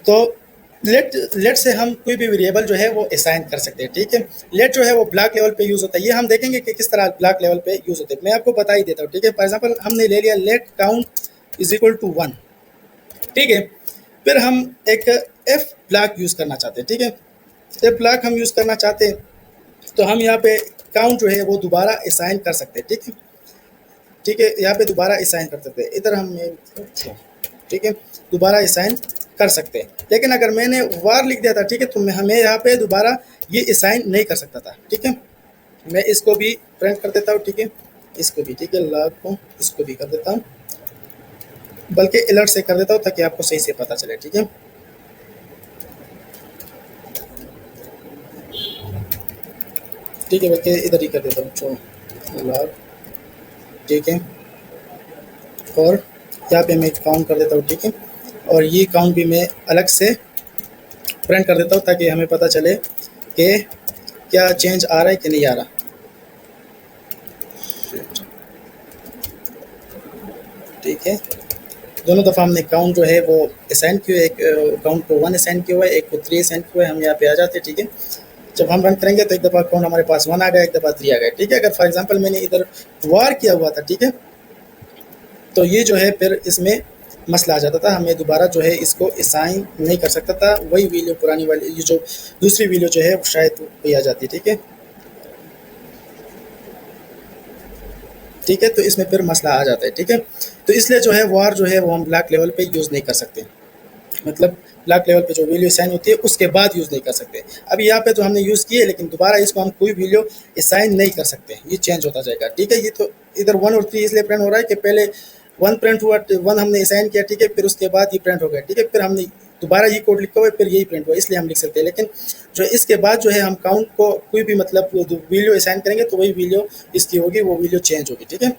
तो लेट से हम कोई भी वेरिएबल जो है वो असाइन कर सकते हैं, ठीक है। लेट जो है वो ब्लॉक लेवल पे यूज़ होता है, ये हम देखेंगे कि किस तरह ब्लॉक लेवल पे यूज़ होते हैं। मैं आपको बता ही देता हूँ, ठीक है। फॉर एग्जांपल हमने ले लिया let count is equal to 1, ठीक है। फिर हम एक एफ ब्लॉक यूज़ करना चाहते हैं, ठीक है। एफ ब्लॉक हम यूज़ करना चाहते हैं, तो हम यहाँ पे काउंट जो है वो दोबारा असाइन कर सकते हैं। ठीक है, ठीक है, यहाँ पे दोबारा असाइन कर सकते हैं, इधर हम ठीक है दोबारा असाइन कर सकते हैं। लेकिन अगर मैंने वार लिख दिया था, ठीक है, तो मैं हमें यहाँ पे दोबारा ये असाइन नहीं कर सकता था। ठीक है, मैं इसको भी प्रिंट कर देता हूँ, ठीक है, इसको भी, ठीक है, लॉग को इसको भी कर देता हूँ, बल्कि अलर्ट से कर देता हूँ ताकि आपको सही से पता चले। ठीक है, ठीक है, बल्कि इधर ही कर देता हूँ जो लॉग, ठीक है, और यहाँ पे मैं काउंट कर देता हूँ। ठीक है, और ये काउंट भी मैं अलग से प्रिंट कर देता हूँ ताकि हमें पता चले कि क्या चेंज आ रहा है कि नहीं आ रहा। ठीक है, दोनों दफ़ा हमने काउंट जो है वो असाइन किया, एक काउंट को 1 असाइन किया हुआ है, एक को 3 असाइन किया हुआ है। हम यहाँ पे आ जाते हैं। ठीक है, जब हम रन करेंगे तो एक दफ़ा काउंट हमारे पास 1 आ गया, एक दफ़ा 3 आ गया। ठीक है, अगर फॉर एग्जांपल मैंने इधर वार किया हुआ था, ठीक है, तो ये जो है फिर इसमें मसला आ जाता था, हमें दोबारा जो है इसको असाइन नहीं कर सकता था, वही वैल्यू पुरानी वाली, ये जो दूसरी वैल्यू जो है शायद वही आ जाती। ठीक है, ठीक है, तो इसमें फिर मसला आ जाता है। ठीक है, तो इसलिए जो है वार जो है वो हम ब्लॉक लेवल पे यूज़ नहीं कर सकते, मतलब ब्लॉक लेवल पे जो वैल्यू असाइन होती है उसके बाद यूज़ नहीं कर सकते। अभी यहाँ पे तो हमने यूज़ किए, लेकिन दोबारा इसको हम कोई वैल्यू असाइन नहीं कर सकते, ये चेंज होता जाएगा। ठीक है, ये तो इधर 1 और 3 इसलिए प्रिंट हो रहा है कि पहले 1 प्रिंट हुआ, 1 हमने असाइन किया, ठीक है, फिर उसके बाद ये प्रिंट हो गया। ठीक है, फिर हमने दोबारा ये कोड लिखा हुआ है, फिर यही प्रिंट हुआ, इसलिए हम लिख सकते हैं। लेकिन जो इसके बाद जो है हम काउंट को कोई भी मतलब वैल्यू असाइन करेंगे तो वही वैल्यू इसकी होगी, वो वैल्यू चेंज होगी। ठीक है,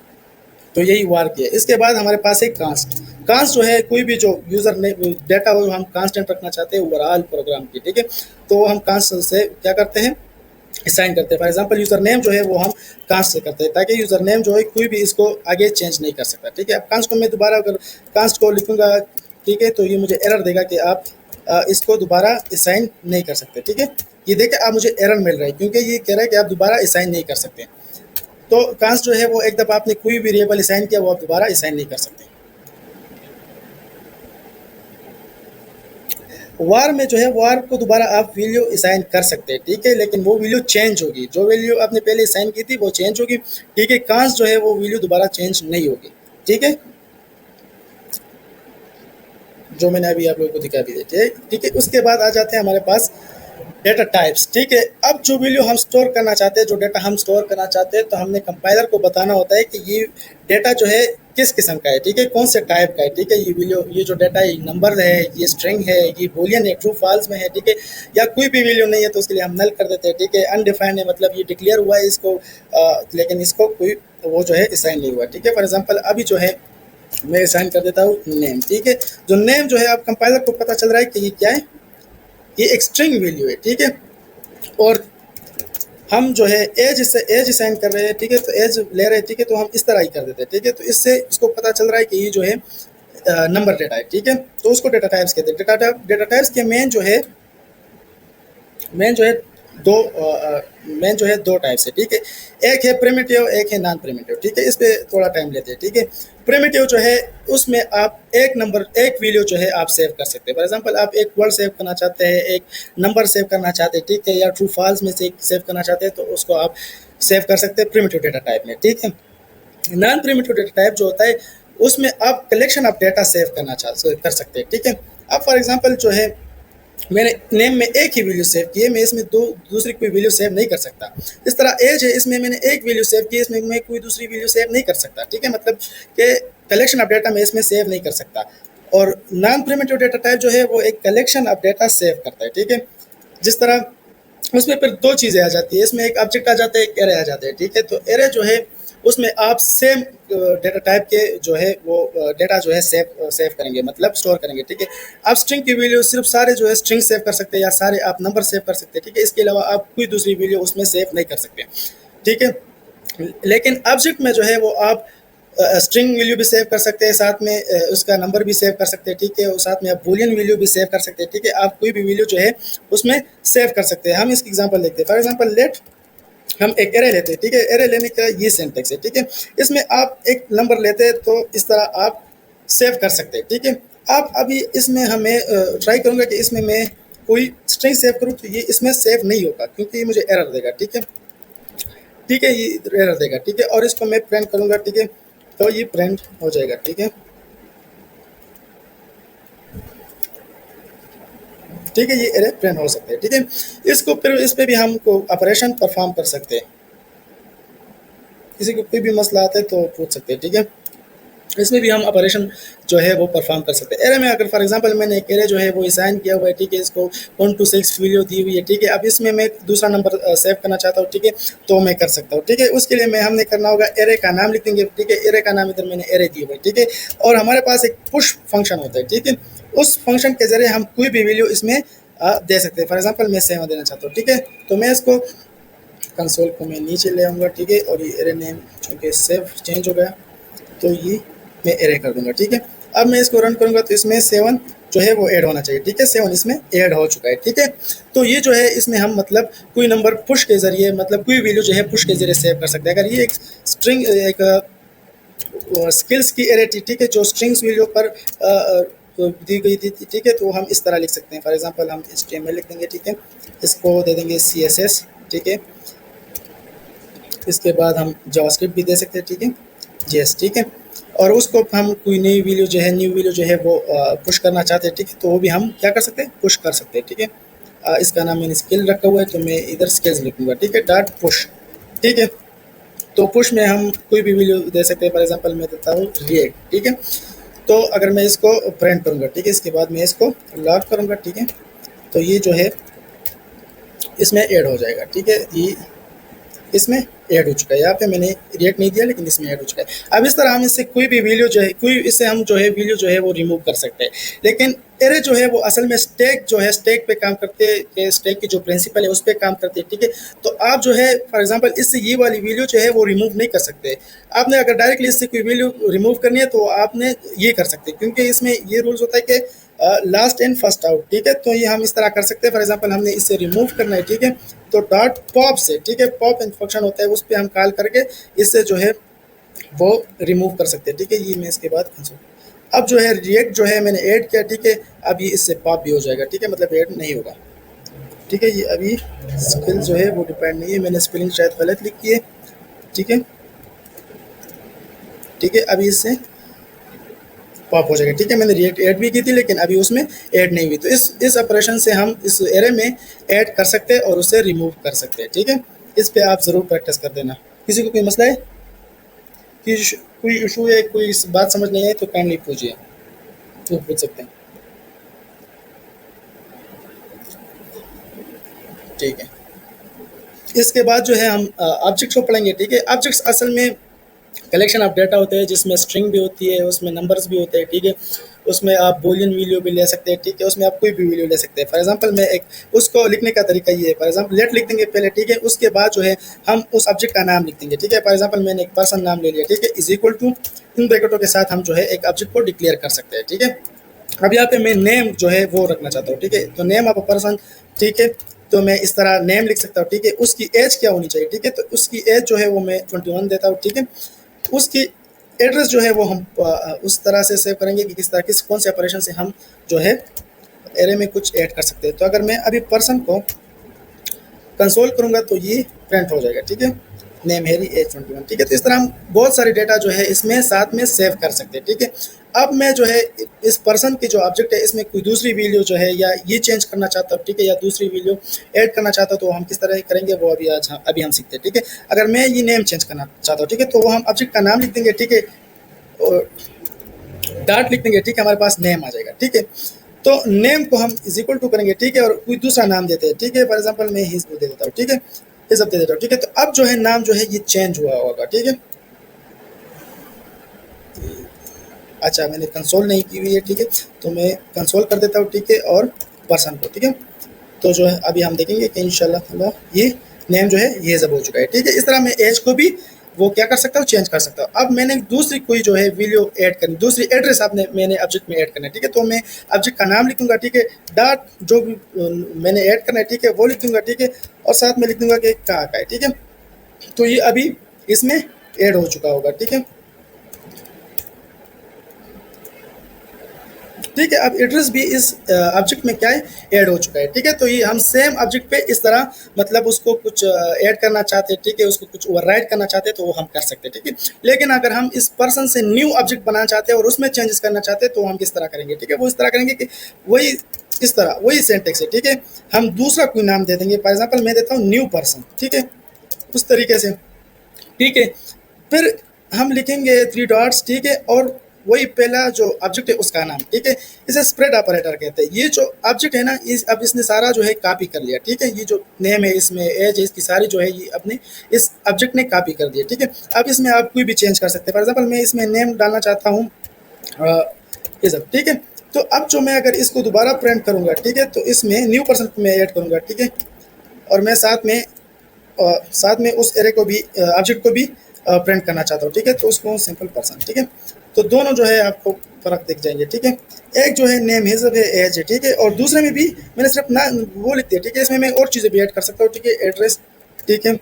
तो यही वार किया। इसके बाद हमारे पास है कांस्ट। कांस्ट जो है कोई भी जो यूज़र ने डाटा हो हम कांस्टेंट रखना चाहते हैं ओवरऑल प्रोग्राम की। ठीक है, तो हम कांस्ट से क्या करते हैं, असाइन करते हैं। फॉर एग्जांपल यूज़र नेम जो है वो हम कांस्ट से करते हैं, ताकि यूज़र नेम जो है कोई भी इसको आगे चेंज नहीं कर सकता। ठीक है, अब कांस्ट को मैं दोबारा अगर कांस्ट को लिखूंगा, ठीक है, तो ये मुझे एरर देगा कि आप इसको दोबारा असाइन नहीं कर सकते। ठीक है, ये देखिए आप मुझे एरर मिल रहा है क्योंकि ये कह रहा है कि आप दोबारा असाइन नहीं कर सकते। तो कांस्ट जो है वो एक दफ़ा आपने कोई वेरिएबल असाइन किया वो आप दोबारा असाइन नहीं कर सकते। वार में जो है वार को दोबारा आप वैल्यू असाइन कर सकते हैं। ठीक है, लेकिन वो वैल्यू चेंज होगी, जो वैल्यू आपने पहले असाइन की थी वो चेंज होगी। ठीक है, कांस्ट जो है वो वैल्यू दोबारा चेंज नहीं होगी। ठीक है, जो मैंने अभी आप लोगों को दिखा भी दी। ठीक है, उसके बाद आ जाते हैं हमारे पास डेटा टाइप्स। ठीक है, अब जो वैल्यू हम स्टोर करना चाहते हैं, जो डेटा हम स्टोर करना चाहते हैं, तो हमने कंपाइलर को बताना होता है कि ये डेटा जो है किस किस्म का है। ठीक है, कौन से टाइप का है। ठीक है, ये वैल्यू, ये जो डेटा है नंबर है, ये स्ट्रिंग है, ये बूलियन है, ट्रू फॉल्स में है। ठीक है, या कोई भी वैल्यू नहीं है तो उसके लिए हम नल कर देते हैं। ठीक है, अनडिफाइंड है मतलब ये डिक्लेयर हुआ है इसको, लेकिन इसको कोई वो जो है असाइन नहीं हुआ। ठीक है, फॉर एग्जाम्पल अभी जो है मैं असाइन कर देता हूँ नेम। ठीक है, जो नेम जो है अब कंपाइलर को पता चल रहा है कि ये क्या है, ये एक स्ट्रिंग वैल्यू है। ठीक है, और हम जो है एज से एज असाइन कर रहे हैं। ठीक है, तो एज ले रहे हैं। ठीक है, तो हम इस तरह ही कर देते हैं। ठीक है, तो इससे इसको पता चल रहा है कि ये जो है नंबर डेटा है। ठीक है, तो उसको डेटा टाइप्स कहते हैं। डेटा टाइप्स के मेन जो है दो मेन जो है दो टाइप्स है। ठीक है, एक है प्रिमिटिव, एक है नॉन प्रिमिटिव। ठीक है, इस पे थोड़ा टाइम लेते हैं। ठीक है, प्रिमिटिव जो है उसमें आप एक नंबर, एक वैल्यू जो है आप सेव कर सकते हैं। फॉर एग्जांपल आप एक वर्ड सेव करना चाहते हैं, एक नंबर सेव करना चाहते हैं, ठीक है, या ट्रू फॉल्स में से सेव करना चाहते हैं, तो उसको आप सेव कर सकते हैं प्रिमिटिव डेटा टाइप में। ठीक है, नॉन प्रिमिटिव डेटा टाइप जो होता है उसमें आप कलेक्शन ऑफ डेटा सेव करना कर सकते हैं। ठीक है, अब फॉर एग्जांपल जो है मैंने नेम में एक ही वैल्यू सेव की है, मैं इसमें दूसरी कोई वैल्यू सेव नहीं कर सकता। इस तरह एज है, इसमें मैंने एक वैल्यू सेव की है, इसमें मैं कोई दूसरी वैल्यू सेव नहीं कर सकता। ठीक है, मतलब कि कलेक्शन ऑफ डेटा मैं इसमें सेव नहीं कर सकता। और नॉन प्रिमिटिव डेटा टाइप जो है वो एक कलेक्शन ऑफ डेटा सेव करता है। ठीक है, जिस तरह उसमें फिर दो चीज़ें आ जाती है, इसमें एक ऑब्जेक्ट आ जाता है, एक एरे आ जाता है। ठीक है, तो एरे जो है उसमें आप सेम डेटा टाइप के जो है वो डेटा जो है सेव करेंगे, मतलब स्टोर करेंगे। ठीक है, आप स्ट्रिंग की वैल्यू सिर्फ सारे जो है स्ट्रिंग सेव कर सकते हैं, या सारे आप नंबर सेव कर सकते हैं। ठीक है, इसके अलावा आप कोई दूसरी वैल्यू उसमें सेव नहीं कर सकते। ठीक है, लेकिन ऑब्जेक्ट में जो है वो आप स्ट्रिंग वैल्यू भी सेव कर सकते हैं, साथ में उसका नंबर भी सेव कर सकते हैं। ठीक है, और साथ में आप बूलियन वैल्यू भी सेव कर सकते हैं। ठीक है, आप कोई भी वैल्यू जो है उसमें सेव कर सकते हैं। हम इसकी एग्जांपल देखते हैं। फॉर एग्जांपल लेट हम एक एरे लेते हैं। ठीक है, एरे लेने का ये सिंटैक्स है। ठीक है, इसमें आप एक नंबर लेते हैं तो इस तरह आप सेव कर सकते हैं। ठीक है, आप अभी इसमें हमें ट्राई करूँगा कि इसमें मैं कोई स्ट्रिंग सेव करूँ तो ये इसमें सेव नहीं होगा क्योंकि ये मुझे एरर देगा। ठीक है, ठीक है, ये एरर देगा। ठीक है, और इसको मैं प्रिंट करूँगा। ठीक है, तो ये प्रिंट हो जाएगा। ठीक है, ठीक है, ये एरर प्रिंट हो सकते हैं। ठीक है, इसको फिर इस पे भी हम को ऑपरेशन परफॉर्म कर सकते हैं। किसी को कोई भी मसला आता है तो पूछ सकते हैं। ठीक है, इसमें भी हम ऑपरेशन जो है वो परफॉर्म कर सकते हैं। एरे में अगर फॉर एग्जांपल मैंने एक एरे जो है वो असाइन किया हुआ है। ठीक है, इसको 1 to 6 वैल्यू दी हुई है। ठीक है, अब इसमें मैं दूसरा नंबर सेव करना चाहता हूँ। ठीक है, तो मैं कर सकता हूँ। ठीक है, उसके लिए मैं हमने करना होगा, एरे का नाम लिख देंगे। ठीक है, एरे का नाम इधर मैंने एरे दिया हुआ है। ठीक है, और हमारे पास एक पुश फंक्शन होता है। ठीक है, उस फंक्शन के जरिए हम कोई भी वैल्यू इसमें दे सकते हैं। फॉर एग्जाम्पल मैं 7 देना चाहता हूँ। ठीक है, तो मैं इसको कंसोल को मैं नीचे ले आऊँगा। ठीक है, और ये एरे नेम चूँकि सेव चेंज हो गया तो ये मैं एरे कर दूंगा। ठीक है, अब मैं इसको रन करूंगा तो इसमें 7 जो है वो ऐड होना चाहिए। ठीक है, 7 इसमें ऐड हो चुका है। ठीक है, तो ये जो है इसमें हम मतलब कोई नंबर पुश के जरिए मतलब कोई वैल्यू जो है पुश के जरिए सेव कर सकते हैं। अगर ये एक स्ट्रिंग एक स्किल्स की एरे थी। ठीक है, जो स्ट्रिंग्स वैल्यू पर दी गई थी। ठीक है, तो हम इस तरह लिख सकते हैं। फॉर एग्जांपल हम HTML लिख देंगे। ठीक है, इसको दे देंगे CSS। ठीक है, इसके बाद हम जावास्क्रिप्ट भी दे सकते हैं। ठीक है, JS। ठीक है, और उसको हम कोई नई वीडियो जो है न्यू वीडियो जो है वो पुश करना चाहते हैं। ठीक है, तो वो भी हम क्या कर सकते हैं, पुश कर सकते हैं। ठीक है, इसका नाम मैंने स्किल रखा हुआ है तो मैं इधर स्किल्स लिखूंगा। ठीक है, डॉट पुश। ठीक है, तो पुश में हम कोई भी वीडियो दे सकते हैं। फॉर एग्जांपल मैं देता हूँ रिएक्ट। ठीक है, तो अगर मैं इसको प्रिंट करूँगा। ठीक है, इसके बाद मैं इसको लॉग करूँगा। ठीक है, तो ये जो है इसमें ऐड हो जाएगा। ठीक है, ये इसमें ऐड हो चुका है। यहाँ पे मैंने रिएक्ट नहीं दिया लेकिन इसमें ऐड हो चुका है। अब इस तरह हम इससे कोई भी वीडियो जो है कोई इससे हम जो है वीडियो जो है वो रिमूव कर सकते हैं। लेकिन एरे जो है वो असल में स्टैक जो है स्टैक पे काम करते हैं। स्टैक की जो प्रिंसिपल है उस पर काम करते हैं। ठीक है, तो आप जो है फॉर एग्जांपल इससे ये वाली वीडियो जो है वो रिमूव नहीं कर सकते। आपने अगर डायरेक्टली इससे कोई वीडियो रिमूव करनी है तो आपने ये कर सकते हैं, क्योंकि इसमें ये रूल्स होता है कि लास्ट इन फर्स्ट आउट। ठीक है, तो ये हम इस तरह कर सकते हैं। फॉर एग्जांपल हमने इससे रिमूव करना है। ठीक है, तो डॉट पॉप से। ठीक है, पॉप इन फंक्शन होता है, उस पर हम कॉल करके इससे जो है वो रिमूव कर सकते हैं। ठीक है, ये मैं इसके बाद अब जो है रिएक्ट जो है मैंने ऐड किया। ठीक है, अब ये इससे पॉप भी हो जाएगा। ठीक है, मतलब ऐड नहीं होगा। ठीक है, ये अभी स्पेल जो है वो डिपेंड नहीं है, मैंने स्पेलिंग शायद गलत लिखी है। ठीक है, ठीक है, अभी इससे पॉप हो जाएगा। ठीक है, मैंने रिएक्ट ऐड भी की थी लेकिन अभी उसमें ऐड नहीं हुई। तो इस ऑपरेशन से हम इस एरे में ऐड कर सकते हैं और उसे रिमूव कर सकते हैं। ठीक है, इस पे आप ज़रूर प्रैक्टिस कर देना। किसी को कोई मसला है, कोई इशू है, कोई इस बात समझ नहीं आई तो काइंडली पूछिए, तो पूछ सकते हैं। ठीक है, इसके बाद जो है हम ऑब्जेक्ट्स को पढ़ेंगे। ठीक है, ऑब्जेक्ट्स असल में कलेक्शन ऑफ डाटा होते हैं जिसमें स्ट्रिंग भी होती है, उसमें नंबर्स भी होते हैं। ठीक है, उसमें आप बूलियन वैल्यू भी ले सकते हैं। ठीक है, उसमें आप कोई भी वैल्यू ले सकते हैं। फॉर एग्जांपल मैं एक उसको लिखने का तरीका ये है। फॉर एग्जांपल लेट लिख देंगे पहले। ठीक है, उसके बाद जो है हम उस ऑब्जेक्ट का नाम लिख देंगे। ठीक है, फॉर एग्जांपल मैंने एक पर्सन नाम ले लिया। ठीक है, इज इक्वल टू इन ब्रैकेटों के साथ हम जो है एक ऑब्जेक्ट को डिक्लेयर कर सकते हैं। ठीक है, अब यहाँ पे मैं नेम जो है वो रखना चाहता हूँ। ठीक है, तो नेम ऑफ अ पर्सन। ठीक है, तो मैं इस तरह नेम लिख सकता हूँ। ठीक है, उसकी एज क्या होनी चाहिए। ठीक है, तो उसकी एज जो है वो मैं 21 देता हूँ। ठीक है, उसकी एड्रेस जो है वो हम उस तरह से सेव करेंगे कि किस तरह किस कौन से ऑपरेशन से हम जो है एरे में कुछ ऐड कर सकते हैं। तो अगर मैं अभी पर्सन को कंसोल करूंगा तो ये प्रिंट हो जाएगा। ठीक है, नेम हैरी एज 21। ठीक है, तो इस तरह हम बहुत सारे डेटा जो है इसमें साथ में सेव कर सकते हैं। ठीक है, अब मैं जो है इस पर्सन की जो ऑब्जेक्ट है इसमें कोई दूसरी वैल्यू जो है या ये चेंज करना चाहता हूँ। ठीक है, या दूसरी वैल्यू ऐड करना चाहता हूँ तो हम किस तरह करेंगे वो अभी हम सीखते हैं। ठीक है, अगर मैं ये नेम चेंज करना चाहता हूँ। ठीक है, तो वो हम ऑब्जेक्ट का नाम लिख देंगे। ठीक है, और डॉट लिख देंगे। ठीक है, हमारे पास नेम आ जाएगा। ठीक है, तो नेम को हम इज इक्वल टू करेंगे। ठीक है, और कोई दूसरा नाम देते हैं। ठीक है, फॉर एग्जांपल मैं हिजब दे देता हूँ। ठीक है, हिजब दे देता हूँ। ठीक है, तो अब जो है नाम जो है ये चेंज हुआ होगा। ठीक है, अच्छा मैंने कंसोल नहीं की हुई है। ठीक है, तो मैं कंसोल कर देता हूँ। ठीक है, और पर्सन को। ठीक है, तो जो है अभी हम देखेंगे कि इंशाल्लाह ताला ये नेम जो है ये सब हो चुका है। ठीक है, इस तरह मैं एज को भी वो क्या कर सकता हूँ, चेंज कर सकता हूँ। अब मैंने दूसरी कोई जो है वीडियो ऐड करनी, दूसरी एड्रेस आपने मैंने ऑब्जेक्ट में ऐड करना है। ठीक है, तो मैं ऑब्जेक्ट का नाम लिखूंगा। ठीक है, डॉट जो भी मैंने ऐड करना है। ठीक है, वो लिख दूंगा। ठीक है, और साथ में लिख दूंगा कि कहाँ का है। ठीक है, तो ये अभी इसमें ऐड हो चुका होगा। ठीक है, ठीक है। अब एड्रेस भी इस ऑब्जेक्ट में क्या है, ऐड हो चुका है। ठीक है, तो ये हम सेम ऑब्जेक्ट पे इस तरह मतलब उसको कुछ ऐड करना चाहते हैं, ठीक है, उसको कुछ ओवरराइड करना चाहते हैं तो वो हम कर सकते हैं। ठीक है, लेकिन अगर हम इस पर्सन से न्यू ऑब्जेक्ट बनाना चाहते हैं और उसमें चेंजेस करना चाहते हैं तो हम किस तरह करेंगे। ठीक है, वो इस तरह करेंगे कि वही इस तरह वही सेंटेक्स है। ठीक है, हम दूसरा कोई नाम दे देंगे, फॉर एग्जाम्पल मैं देता हूँ न्यू पर्सन। ठीक है, उस तरीके से। ठीक है, फिर हम लिखेंगे थ्री डॉट्स। ठीक है, और वही पहला जो ऑब्जेक्ट है उसका नाम। ठीक है, इसे स्प्रेड ऑपरेटर कहते हैं। ये जो ऑब्जेक्ट है ना, इस अब इसने सारा जो है कॉपी कर लिया। ठीक है, ये जो नेम है, इसमें एज है, इसकी सारी जो है ये अपने इस ऑब्जेक्ट ने कॉपी कर दिया। ठीक है, अब इसमें आप कोई भी चेंज कर सकते हैं। फॉर एग्जाम्पल मैं इसमें नेम डालना चाहता हूँ ये सब। ठीक है, तो अब जो मैं अगर इसको दोबारा प्रिंट करूँगा, ठीक है, तो इसमें न्यू पर्सन को मैं ऐड करूँगा। ठीक है, और मैं साथ में उस एरे को भी ऑब्जेक्ट को भी प्रिंट करना चाहता हूँ। ठीक है, तो उसको सिंपल पर्सन। ठीक है, तो दोनों जो है आपको फ़र्क दिख जाएंगे। ठीक है, एक जो है नेम हिजब है, एज है। ठीक है, और दूसरे में भी मैंने सिर्फ ना वो लिख दिया। ठीक है, इसमें मैं और चीज़ें भी ऐड कर सकता हूँ। ठीक है, एड्रेस। ठीक है,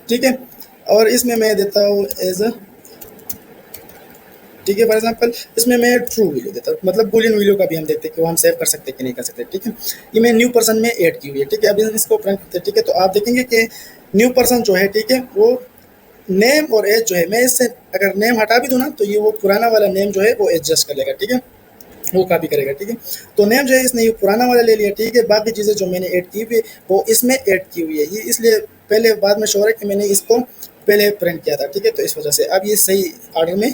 ठीक है, और इसमें मैं देता हूँ एज। ठीक है, फॉर एग्जांपल इसमें मैं ट्रू वैल्यू देता हूँ, मतलब बुलियन वैल्यू का भी हम देखते हैं कि वो हम सेव कर सकते हैं कि नहीं कर सकते। ठीक है, ये मैं न्यू पर्सन में ऐड की हुई है। ठीक है, अभी हम इसको प्रिंट करते हैं। ठीक है, तो आप देखेंगे कि न्यू पर्सन जो है, ठीक है, वो नेम और एज जो है, मैं इससे अगर नेम हटा भी दूँ ना तो ये वो पुराना वाला नेम जो है वो एडजस्ट कर लेगा। ठीक है, वो कॉपी करेगा। ठीक है, तो नेम जो है इसने ये पुराना वाला ले लिया। ठीक है, बाकी चीज़ें जो मैंने ऐड की हुई है वो इसमें ऐड की हुई है। ये इसलिए पहले बाद में शो हो रहा है कि मैंने इसको पहले प्रिंट किया था। ठीक है, तो इस वजह से अब ये सही ऑर्डर में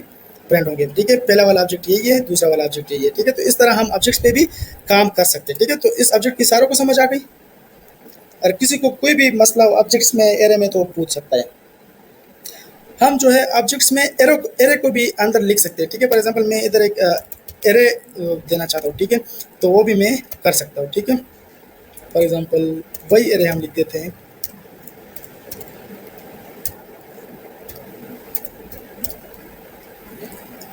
प्रिंट होंगे। ठीक है, पहला वाला ऑब्जेक्ट यही है, दूसरा वाला ऑब्जेक्ट यही है। ठीक है, तो इस तरह हम ऑब्जेक्ट्स पे भी काम कर सकते हैं। ठीक है, तो इस ऑब्जेक्ट की सारों को समझ आ गई। और किसी को कोई भी मसला ऑब्जेक्ट्स में एरे में तो पूछ सकता है। हम जो है ऑब्जेक्ट्स में एरे को भी अंदर लिख सकते हैं। ठीक है, फॉर एग्जांपल मैं इधर एक एरे देना चाहता हूँ। ठीक है, तो वो भी मैं कर सकता हूँ। ठीक है, फॉर एग्जांपल वही एरे हम लिख देते हैं।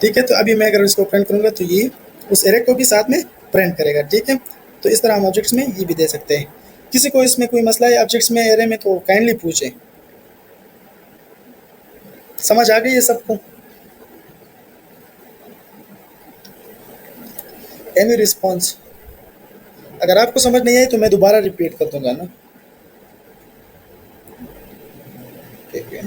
ठीक है, तो अभी मैं अगर इसको प्रिंट करूँगा तो ये उस एरे को भी साथ में प्रिंट करेगा। ठीक है, तो इस तरह हम ऑब्जेक्ट्स में ये भी दे सकते हैं। किसी को इसमें कोई मसला है ऑब्जेक्ट्स में एरे में तो काइंडली पूछें। समझ आ गई है सबको? Any response? अगर आपको समझ नहीं आई तो मैं दोबारा रिपीट कर दूंगा ना। ठीक है,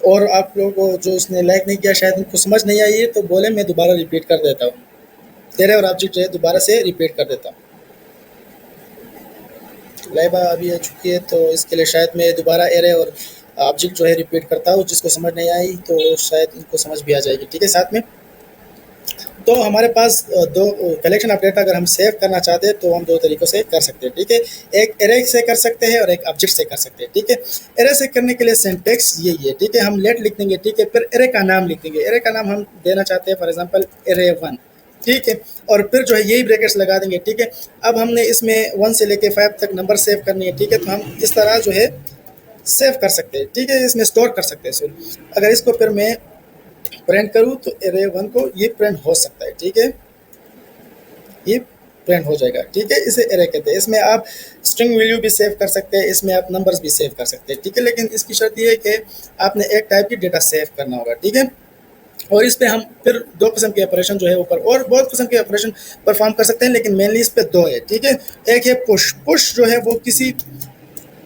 और आप लोगों को जो उसने लाइक नहीं किया शायद उनको समझ नहीं आई है तो बोले मैं दोबारा रिपीट कर देता हूँ। तेरे और ऑब्जेक्ट जो है दोबारा से रिपीट कर देता हूँ। लाइबा अभी आ चुकी है तो इसके लिए शायद मैं दोबारा एरे और ऑब्जेक्ट जो है रिपीट करता हूँ। जिसको समझ नहीं आई तो शायद उनको समझ भी आ जाएगी। ठीक है, साथ में तो हमारे पास दो कलेक्शन ऑफ डेटा अगर हम सेव करना चाहते हैं तो हम दो तरीक़ों से कर सकते हैं। ठीक है, एक एरे से कर सकते हैं और एक ऑब्जेक्ट से कर सकते हैं। ठीक है, एरे से करने के लिए सिंटैक्स यही है। ठीक है, हम लेट लिख देंगे। ठीक है, फिर एरे का नाम लिख देंगे। एरे का नाम हम देना चाहते हैं फॉर एग्जांपल एरे 1। ठीक है, और फिर जो है यही ब्रैकेट्स लगा देंगे। ठीक है, अब हमने इसमें 1 से लेके 5 तक नंबर सेव करनी है। ठीक है, तो हम इस तरह जो है सेव कर सकते हैं। ठीक है, इसमें स्टोर कर सकते हैं। सॉरी, अगर इसको फिर मैं प्रिंट करूँ तो एरे 1 को ये प्रिंट हो सकता है। ठीक है, ये प्रिंट हो जाएगा। ठीक है, इसे एरे कहते हैं। इसमें आप स्ट्रिंग वैल्यू भी सेव कर सकते हैं, इसमें आप नंबर्स भी सेव कर सकते हैं। ठीक है, लेकिन इसकी शर्त ये है कि आपने एक टाइप की डेटा सेव करना होगा। ठीक है, और इस पे हम फिर दो किस्म के ऑपरेशन जो है ऊपर और बहुत किस्म के ऑपरेशन परफॉर्म कर सकते हैं, लेकिन मेनली इस पे दो है। ठीक है, एक है पुश। पुश जो है वो किसी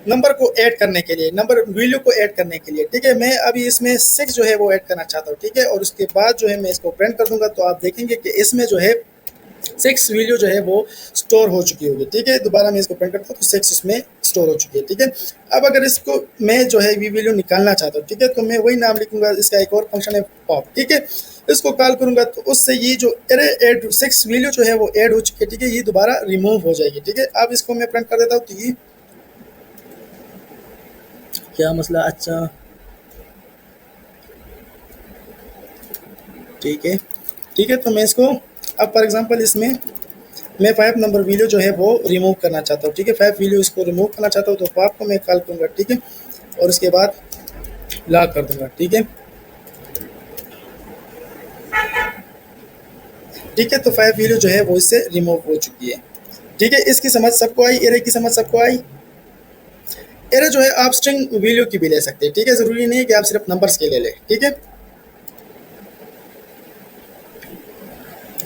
नंबर को ऐड करने के लिए, नंबर वैल्यू को ऐड करने के लिए। ठीक है, मैं अभी इसमें 6 जो है वो ऐड करना चाहता हूँ। ठीक है, और उसके बाद जो है मैं इसको प्रिंट कर दूंगा तो आप देखेंगे कि इसमें जो है 6 वैल्यू जो है वो स्टोर हो चुकी होगी। ठीक है, दोबारा मैं इसको प्रिंट करता हूँ तो 6 उसमें स्टोर हो चुकी है। ठीक है, अब अगर इसको मैं जो है वी वैल्यू निकालना चाहता हूँ, ठीक है, तो मैं वही नाम लिखूंगा। इसका एक और फंक्शन है पॉप। ठीक है, इसको कॉल करूंगा तो उससे ये जो एरे ऐड 6 वैल्यू जो है वो ऐड हो चुकी है। ठीक है, ये दोबारा रिमूव हो जाएगी। ठीक है, अब इसको मैं प्रिंट कर देता हूँ तो ये क्या मसला। अच्छा, ठीक है। ठीक है, तो मैं इसको अब फॉर एग्जांपल इसमें मैं 5 नंबर वैल्यू जो है वो रिमूव करना चाहता हूँ। ठीक है, 5 वैल्यू इसको रिमूव करना चाहता हूँ तो पॉप को मैं कॉल करूँगा। ठीक है, और उसके बाद लॉक कर दूंगा। ठीक है, ठीक है, तो 5 वैल्यू जो है वो इससे रिमूव हो चुकी है। ठीक है, इसकी समझ सबको आई, एरे की समझ सबको आई। एरे जो है आप स्ट्रिंग वैल्यू की भी ले सकते हैं, ठीक है, ज़रूरी नहीं है कि आप सिर्फ नंबर्स के ले लें, ठीक है।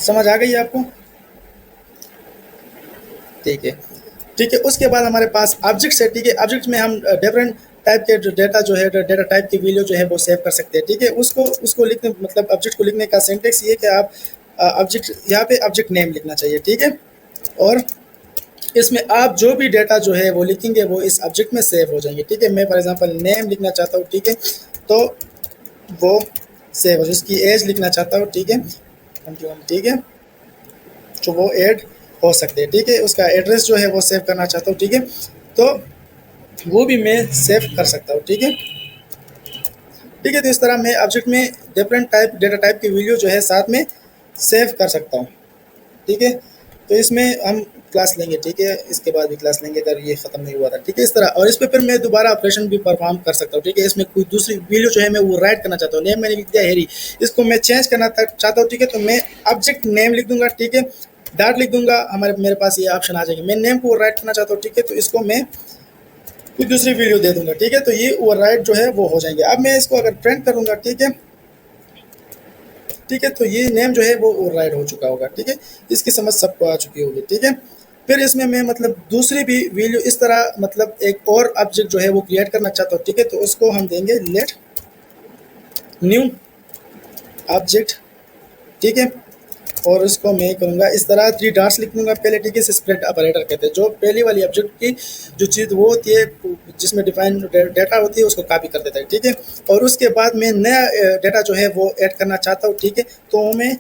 समझ आ गई है आपको? ठीक है, ठीक है। उसके बाद हमारे पास ऑब्जेक्ट्स है, ठीक है। ऑब्जेक्ट में हम डिफरेंट टाइप के जो डेटा जो है, डेटा टाइप की वैल्यू जो है वो सेव कर सकते हैं, ठीक है। उसको उसको लिखने मतलब ऑब्जेक्ट को लिखने का सिंटेक्स ये कि आप ऑब्जेक्ट यहाँ पे ऑब्जेक्ट नेम लिखना चाहिए, ठीक है। और इसमें आप जो भी डेटा जो है वो लिखेंगे वो इस ऑब्जेक्ट में सेव हो जाएंगे, ठीक है। मैं फॉर एग्जांपल नेम लिखना चाहता हूँ, ठीक है, तो वो सेव हो जाए। इसकी एज लिखना चाहता हूँ, ठीक है, 21, ठीक है, तो वो ऐड हो सकते हैं, ठीक है। उसका एड्रेस जो है वो सेव करना चाहता हूँ, ठीक है, तो वो भी मैं सेव कर सकता हूँ, ठीक है, ठीक है। तो इस तरह मैं ऑब्जेक्ट में डिफरेंट टाइप डेटा टाइप की वैल्यू जो है साथ में सेव कर सकता हूँ, ठीक है। तो इसमें हम क्लास लेंगे, ठीक है, इसके बाद भी क्लास लेंगे अगर ये ख़त्म नहीं हुआ था, ठीक है, इस तरह। और इस पे फिर मैं दोबारा ऑपरेशन भी परफॉर्म कर सकता हूँ, ठीक है। इसमें कोई दूसरी वैल्यू जो है मैं वो राइट करना चाहता हूँ। नेम मैंने लिख दिया हैरी, इसको मैं चेंज करना चाहता हूँ, ठीक है, तो मैं ऑब्जेक्ट नेम लिख दूंगा, ठीक है, डॉट लिख दूंगा, हमारे मेरे पास ये ऑप्शन आ जाएंगे। मैं नेम को राइट करना चाहता हूँ, ठीक है, तो इसको मैं कोई दूसरी वीडियो दे दूंगा, ठीक है, तो ये ओवरराइट जो है वो हो जाएंगे। अब मैं इसको अगर प्रिंट करूंगा, ठीक है, ठीक है, तो ये नेम जो है वो ओवरराइट हो चुका होगा, ठीक है। इसकी समझ सबको आ चुकी होगी, ठीक है। फिर इसमें मैं मतलब दूसरी भी वैल्यू इस तरह मतलब एक और ऑब्जेक्ट जो है वो क्रिएट करना चाहता हूँ, ठीक है, तो उसको हम देंगे लेट न्यू ऑब्जेक्ट, ठीक है। और उसको मैं करूँगा इस तरह 3 डॉट्स लिख दूंगा पहले, ठीक है। स्प्लिट ऑपरेटर कहते हैं, जो पहली वाली ऑब्जेक्ट की जो चीज़ वो होती है जिसमें डिफाइन डेटा होती है उसको कॉपी कर देता है, ठीक है। और उसके बाद मैं नया डेटा जो है वो ऐड करना चाहता हूँ, ठीक है, तो मैं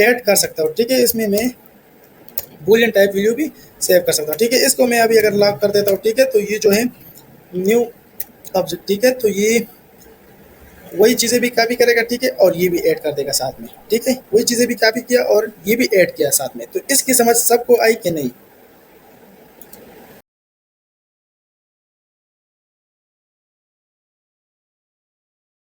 ऐड कर सकता हूँ, ठीक है। इसमें मैं बूलियन टाइप वैल्यू भी सेव कर सकता हूँ, ठीक है। इसको मैं अभी अगर लॉक कर देता हूँ, ठीक है, तो ये जो है न्यू ऑब्जेक्ट, ठीक है, तो ये वही चीज़ें भी कॉपी करेगा, ठीक है, और ये भी ऐड कर देगा साथ में, ठीक है। वही चीज़ें भी कॉपी किया और ये भी ऐड किया साथ में। तो इसकी समझ सबको आई कि नहीं?